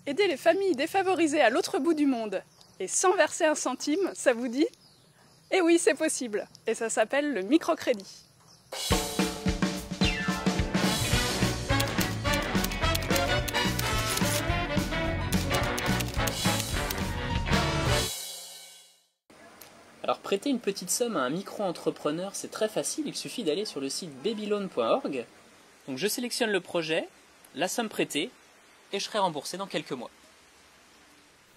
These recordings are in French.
Aider les familles défavorisées à l'autre bout du monde et sans verser un centime, ça vous dit? Eh oui, c'est possible, et ça s'appelle le microcrédit. Alors prêter une petite somme à un micro-entrepreneur, c'est très facile, il suffit d'aller sur le site babyloan.org. Donc je sélectionne le projet, la somme prêtée, et je serai remboursé dans quelques mois.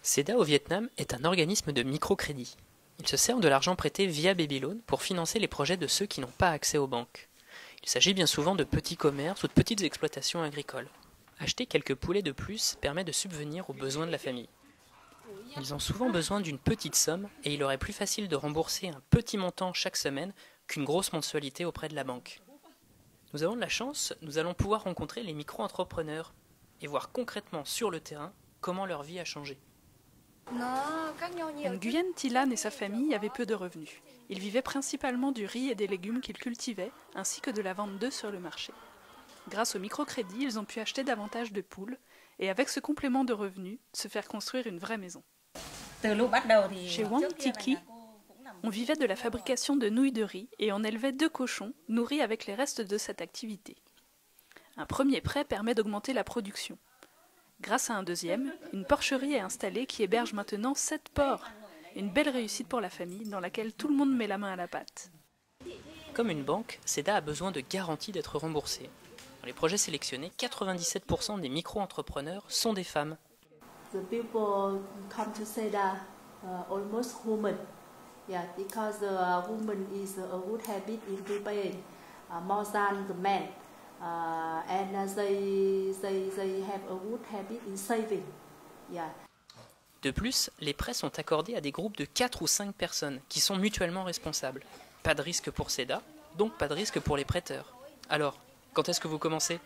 SEDA au Vietnam est un organisme de microcrédit. Il se sert de l'argent prêté via Babyloan pour financer les projets de ceux qui n'ont pas accès aux banques. Il s'agit bien souvent de petits commerces ou de petites exploitations agricoles. Acheter quelques poulets de plus permet de subvenir aux besoins de la famille. Ils ont souvent besoin d'une petite somme et il leur est plus facile de rembourser un petit montant chaque semaine qu'une grosse mensualité auprès de la banque. Nous avons de la chance, nous allons pouvoir rencontrer les micro-entrepreneurs et voir concrètement sur le terrain comment leur vie a changé. En Guyane, Tilan et sa famille avaient peu de revenus. Ils vivaient principalement du riz et des légumes qu'ils cultivaient, ainsi que de la vente d'œufs sur le marché. Grâce au microcrédit, ils ont pu acheter davantage de poules et avec ce complément de revenus, se faire construire une vraie maison. Chez Wang Tiki, on vivait de la fabrication de nouilles de riz et on élevait 2 cochons nourris avec les restes de cette activité. Un premier prêt permet d'augmenter la production. Grâce à un deuxième, une porcherie est installée qui héberge maintenant 7 porcs. Une belle réussite pour la famille dans laquelle tout le monde met la main à la pâte. Comme une banque, SEDA a besoin de garanties d'être remboursé. Dans les projets sélectionnés, 97% des micro-entrepreneurs sont des femmes. The people come to SEDA almost women, because the woman is a good habit in preparing more than the men, and they have a good habit in saving. De plus, les prêts sont accordés à des groupes de 4 ou 5 personnes qui sont mutuellement responsables. Pas de risque pour SEDA, donc pas de risque pour les prêteurs. Alors, quand est-ce que vous commencez ?